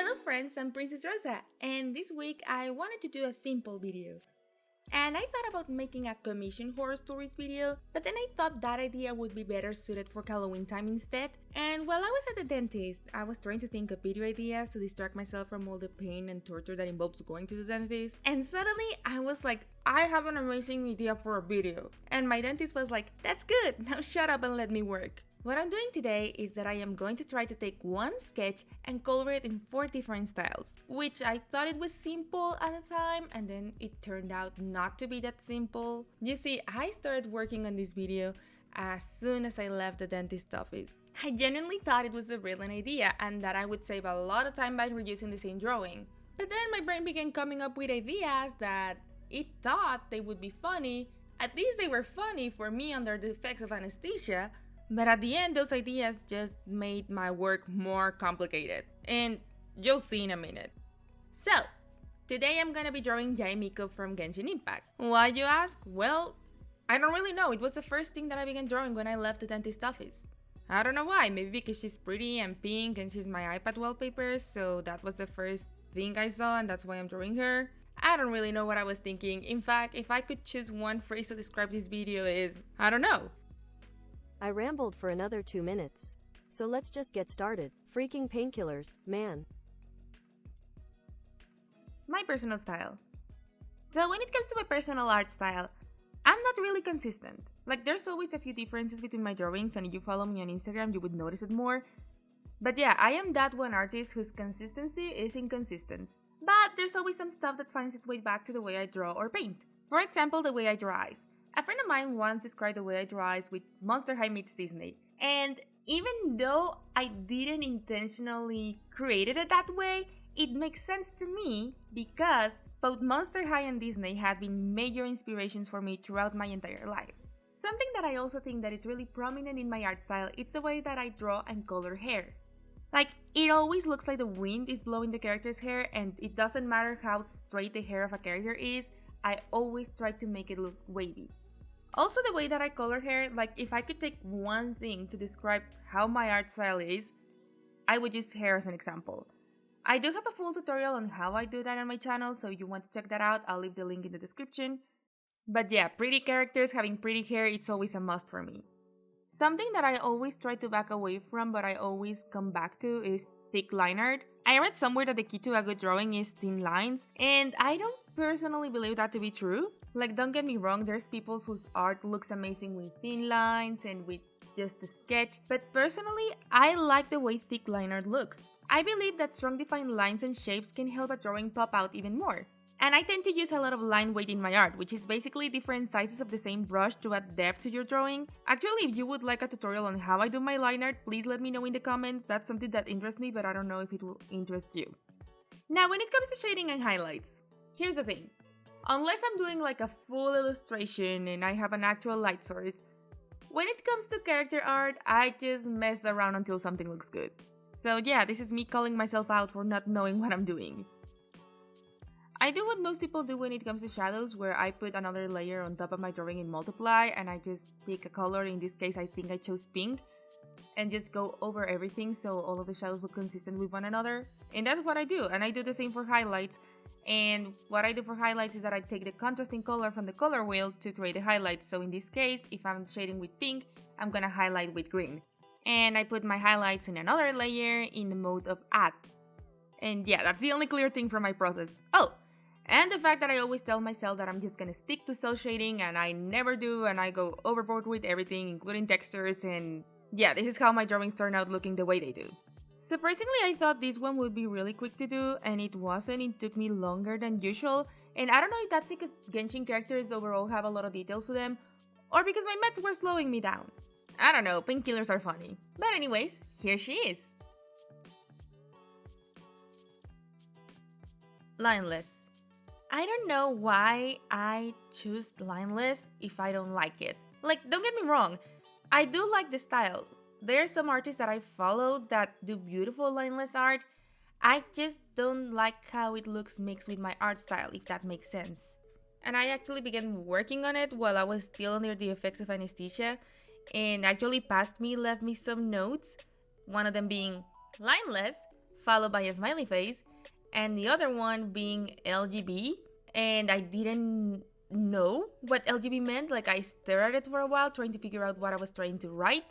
Hello friends, I'm Princess Rosa, and this week I wanted to do a simple video. And I thought about making a commission horror stories video, but then I thought that idea would be better suited for Halloween time instead. And while I was at the dentist, I was trying to think of video ideas to distract myself from all the pain and torture that involves going to the dentist. And suddenly I was like, I have an amazing idea for a video. And my dentist was like, that's good, now shut up and let me work. What I'm doing today is that I am going to try to take one sketch and color it in 4 different styles, which I thought it was simple at the time, and then it turned out not to be that simple. You see, I started working on this video as soon as I left the dentist office. I genuinely thought it was a brilliant idea and that I would save a lot of time by reusing the same drawing. But then my brain began coming up with ideas that it thought they would be funny. At least they were funny for me under the effects of anesthesia. But at the end, those ideas just made my work more complicated. And you'll see in a minute. So, today I'm gonna be drawing Yae Miko from Genshin Impact. Why, you ask? Well, I don't really know. It was the first thing that I began drawing when I left the dentist office. I don't know why. Maybe because she's pretty and pink and she's my iPad wallpaper, so that was the first thing I saw and that's why I'm drawing her. I don't really know what I was thinking. In fact, if I could choose one phrase to describe this video is, I don't know. I rambled for another 2 minutes. So let's just get started. Freaking painkillers, man. My personal style. So when it comes to my personal art style, I'm not really consistent. Like, there's always a few differences between my drawings, and if you follow me on Instagram, you would notice it more. But yeah, I am that one artist whose consistency is inconsistent. But there's always some stuff that finds its way back to the way I draw or paint. For example, the way I draw eyes. A friend of mine once described the way I draw eyes with Monster High meets Disney. And even though I didn't intentionally create it that way, it makes sense to me because both Monster High and Disney have been major inspirations for me throughout my entire life. Something that I also think that it's really prominent in my art style is the way that I draw and color hair. Like, it always looks like the wind is blowing the character's hair, and it doesn't matter how straight the hair of a character is, I always try to make it look wavy. Also, the way that I color hair, like if I could take one thing to describe how my art style is, I would use hair as an example. I do have a full tutorial on how I do that on my channel, so if you want to check that out, I'll leave the link in the description. But yeah, pretty characters having pretty hair, it's always a must for me. Something that I always try to back away from, but I always come back to is thick line art. I read somewhere that the key to a good drawing is thin lines, and I don't personally believe that to be true. Like, don't get me wrong, there's people whose art looks amazing with thin lines and with just a sketch, but personally, I like the way thick line art looks. I believe that strong defined lines and shapes can help a drawing pop out even more. And I tend to use a lot of line weight in my art, which is basically different sizes of the same brush to add depth to your drawing. Actually, if you would like a tutorial on how I do my line art, please let me know in the comments. That's something that interests me, but I don't know if it will interest you. Now, when it comes to shading and highlights, here's the thing. Unless I'm doing like a full illustration and I have an actual light source, when it comes to character art, I just mess around until something looks good. So yeah, this is me calling myself out for not knowing what I'm doing. I do what most people do when it comes to shadows, where I put another layer on top of my drawing in Multiply and I just pick a color. In this case, I think I chose pink, and just go over everything so all of the shadows look consistent with one another. And that's what I do, and I do the same for highlights. And what I do for highlights is that I take the contrasting color from the color wheel to create a highlight. So in this case, if I'm shading with pink, I'm gonna highlight with green. And I put my highlights in another layer in the mode of add. And yeah, that's the only clear thing from my process. Oh! And the fact that I always tell myself that I'm just gonna stick to cell shading, and I never do, and I go overboard with everything, including textures, and yeah, this is how my drawings turn out looking the way they do. Surprisingly, I thought this one would be really quick to do, and it wasn't. It took me longer than usual, and I don't know if that's because Genshin characters overall have a lot of details to them, or because my meds were slowing me down. I don't know, painkillers are funny. But anyways, here she is. Lineless. I don't know why I choose Lineless if I don't like it. Like, don't get me wrong, I do like the style. There are some artists that I follow that do beautiful lineless art. I just don't like how it looks mixed with my art style, if that makes sense. And I actually began working on it while I was still under the effects of anesthesia, and actually past me left me some notes, one of them being, Lineless followed by a smiley face, and the other one being LGB. And I didn't know what LGB meant. Like, I stared at it for a while trying to figure out what I was trying to write.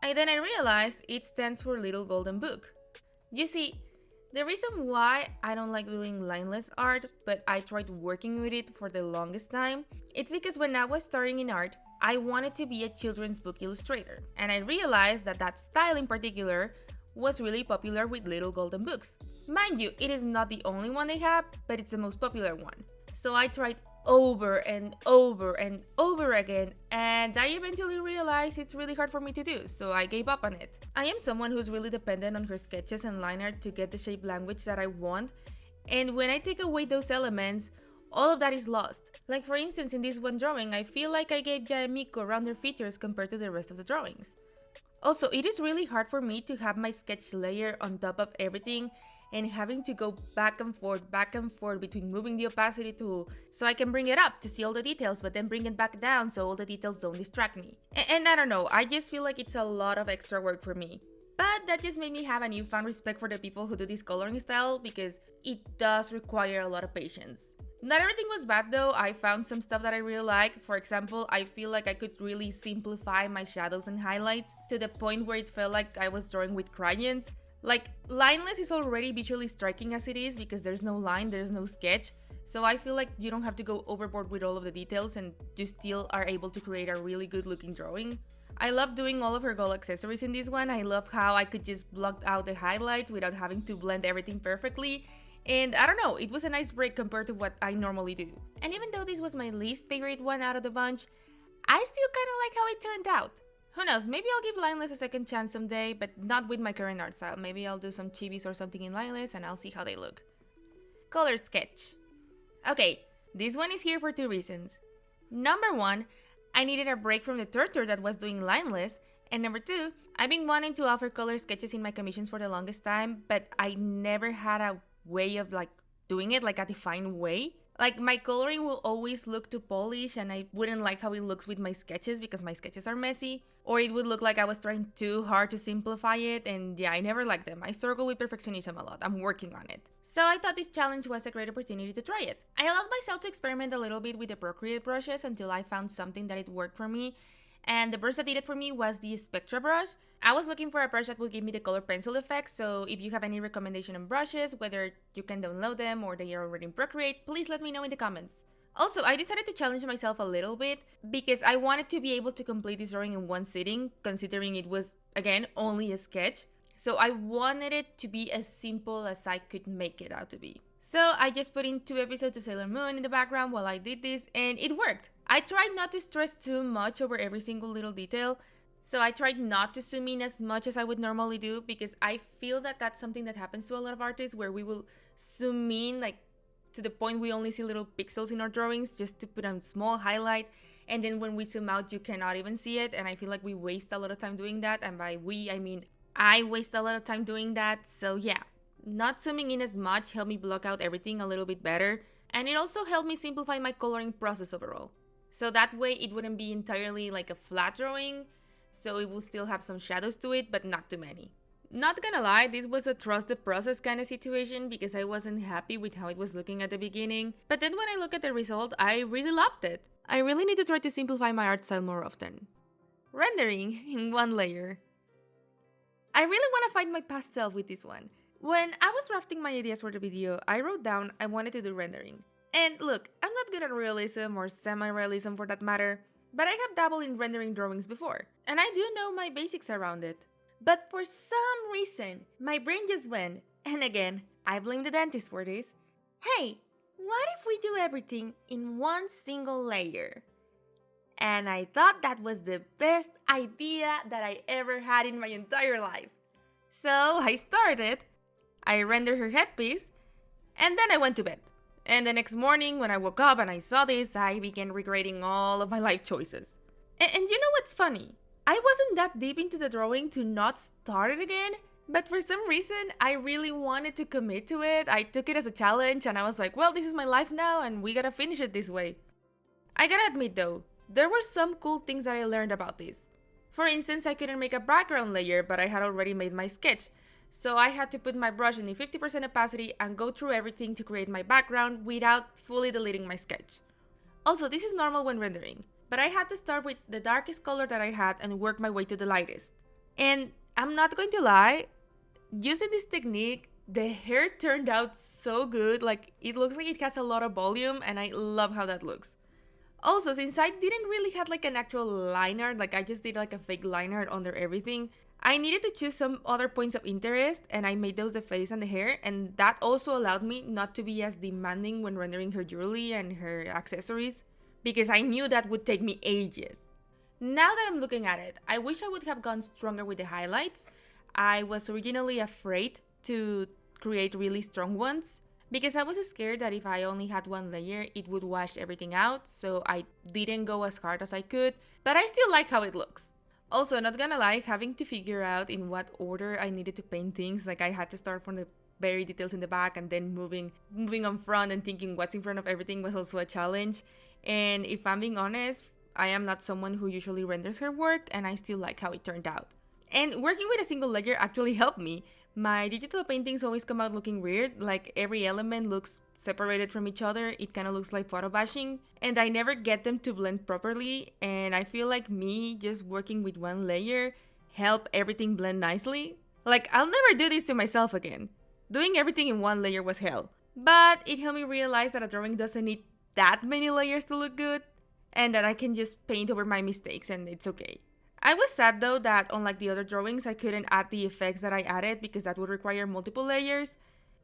And then I realized it stands for Little Golden Book. You see, the reason why I don't like doing lineless art, but I tried working with it for the longest time, it's because when I was starting in art, I wanted to be a children's book illustrator. And I realized that that style in particular was really popular with Little Golden Books. Mind you, it is not the only one they have, but it's the most popular one. So I tried over and over and over again, and I eventually realized it's really hard for me to do, so I gave up on it. I am someone who's really dependent on her sketches and line art to get the shape language that I want, and when I take away those elements, all of that is lost. Like, for instance, in this one drawing, I feel like I gave Jaya and Miko rounder features compared to the rest of the drawings. Also, it is really hard for me to have my sketch layer on top of everything and having to go back and forth between moving the opacity tool so I can bring it up to see all the details, but then bring it back down so all the details don't distract me. And I don't know, I just feel like it's a lot of extra work for me. But that just made me have a newfound respect for the people who do this coloring style, because it does require a lot of patience. Not everything was bad though. I found some stuff that I really like. For example, I feel like I could really simplify my shadows and highlights to the point where it felt like I was drawing with crayons. Like, lineless is already visually striking as it is because there's no line, there's no sketch. So I feel like you don't have to go overboard with all of the details and you still are able to create a really good looking drawing. I love doing all of her gold accessories in this one. I love how I could just block out the highlights without having to blend everything perfectly. And I don't know, it was a nice break compared to what I normally do. And even though this was my least favorite one out of the bunch, I still kinda like how it turned out. Who knows, maybe I'll give Lineless a second chance someday, but not with my current art style. Maybe I'll do some chibis or something in Lineless and I'll see how they look. Color sketch. Okay, this one is here for two reasons. Number one, I needed a break from the torture that was doing Lineless, and number two, I've been wanting to offer color sketches in my commissions for the longest time, but I never had a way of doing it, like a defined way. Like, my coloring will always look too polished and I wouldn't like how it looks with my sketches because my sketches are messy. Or it would look like I was trying too hard to simplify it, and yeah, I never liked them. I struggle with perfectionism a lot. I'm working on it. So I thought this challenge was a great opportunity to try it. I allowed myself to experiment a little bit with the Procreate brushes until I found something that it worked for me. And the brush that did it for me was the Spectra brush. I was looking for a brush that would give me the color pencil effect, so if you have any recommendation on brushes, whether you can download them or they are already in Procreate, please let me know in the comments. Also, I decided to challenge myself a little bit because I wanted to be able to complete this drawing in one sitting, considering it was, again, only a sketch. So I wanted it to be as simple as I could make it out to be. So I just put in 2 episodes of Sailor Moon in the background while I did this, and it worked. I tried not to stress too much over every single little detail, so I tried not to zoom in as much as I would normally do, because I feel that that's something that happens to a lot of artists, where we will zoom in to the point we only see little pixels in our drawings just to put a small highlight, and then when we zoom out you cannot even see it, and I feel like we waste a lot of time doing that, and by we I mean I waste a lot of time doing that. So yeah, not zooming in as much helped me block out everything a little bit better, and it also helped me simplify my coloring process overall. So that way it wouldn't be entirely like a flat drawing, so it will still have some shadows to it, but not too many. Not gonna lie, this was a trust the process kind of situation because I wasn't happy with how it was looking at the beginning, but then when I look at the result, I really loved it. I really need to try to simplify my art style more often. Rendering in one layer. I really want to find my past self with this one. When I was drafting my ideas for the video, I wrote down I wanted to do rendering. And look, I'm not good at realism or semi-realism for that matter, but I have dabbled in rendering drawings before, and I do know my basics around it. But for some reason, my brain just went, and again, I blame the dentist for this, hey, what if we do everything in one single layer? And I thought that was the best idea that I ever had in my entire life. So I started, I rendered her headpiece, and then I went to bed. And the next morning when I woke up and I saw this, I began regretting all of my life choices. And you know what's funny? I wasn't that deep into the drawing to not start it again, but for some reason, I really wanted to commit to it. I took it as a challenge and I was like, well, this is my life now and we gotta finish it this way. I gotta admit though, there were some cool things that I learned about this. For instance, I couldn't make a background layer, but I had already made my sketch. So I had to put my brush in a 50% opacity and go through everything to create my background without fully deleting my sketch. Also, this is normal when rendering, but I had to start with the darkest color that I had and work my way to the lightest. And I'm not going to lie, using this technique, the hair turned out so good. Like, it looks like it has a lot of volume, and I love how that looks. Also, since I didn't really have like an actual liner, like I just did like a fake liner under everything, I needed to choose some other points of interest, and I made those the face and the hair, and that also allowed me not to be as demanding when rendering her jewelry and her accessories, because I knew that would take me ages. Now that I'm looking at it, I wish I would have gone stronger with the highlights. I was originally afraid to create really strong ones, because I was scared that if I only had one layer, it would wash everything out, so I didn't go as hard as I could, but I still like how it looks. Also, not gonna lie, having to figure out in what order I needed to paint things, like I had to start from the very details in the back and then moving on front and thinking what's in front of everything was also a challenge. And if I'm being honest, I am not someone who usually renders her work, and I still like how it turned out. And working with a single layer actually helped me. My digital paintings always come out looking weird, like every element looks separated from each other. It kind of looks like photo bashing, and I never get them to blend properly, and I feel like me just working with one layer help everything blend nicely. Like, I'll never do this to myself again. Doing everything in one layer was hell, but it helped me realize that a drawing doesn't need that many layers to look good, and that I can just paint over my mistakes and it's okay. I was sad though that unlike the other drawings, I couldn't add the effects that I added because that would require multiple layers.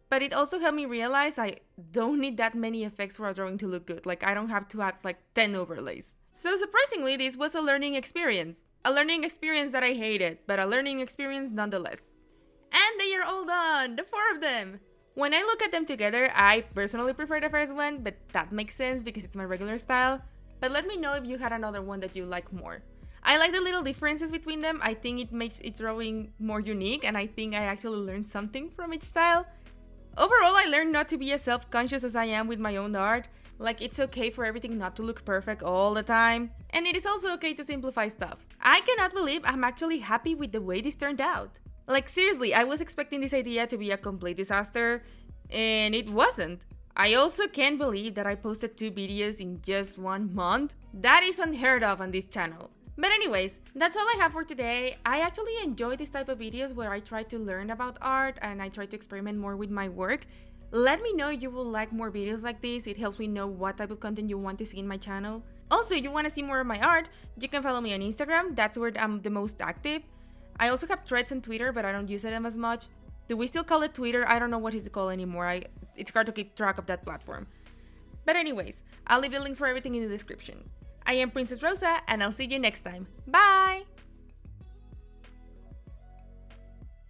But it also helped me realize I don't need that many effects for a drawing to look good. Like, I don't have to add like 10 overlays. So surprisingly, this was a learning experience. A learning experience that I hated, but a learning experience nonetheless. And they are all done, the 4 of them. When I look at them together, I personally prefer the first one, but that makes sense because it's my regular style. But let me know if you had another one that you like more. I like the little differences between them. I think it makes its drawing more unique, and I think I actually learned something from each style. Overall, I learned not to be as self-conscious as I am with my own art. Like, it's okay for everything not to look perfect all the time. And it is also okay to simplify stuff. I cannot believe I'm actually happy with the way this turned out. Like, seriously, I was expecting this idea to be a complete disaster, and it wasn't. I also can't believe that I posted 2 videos in just 1 month. That is unheard of on this channel. But anyways, that's all I have for today. I actually enjoy this type of videos where I try to learn about art and I try to experiment more with my work. Let me know if you will like more videos like this. It helps me know what type of content you want to see in my channel. Also, if you want to see more of my art, you can follow me on Instagram. That's where I'm the most active. I also have threads on Twitter, but I don't use them as much. Do we still call it Twitter? I don't know what it's called anymore. It's hard to keep track of that platform. But anyways, I'll leave the links for everything in the description. I am Princess Rosa, and I'll see you next time. Bye!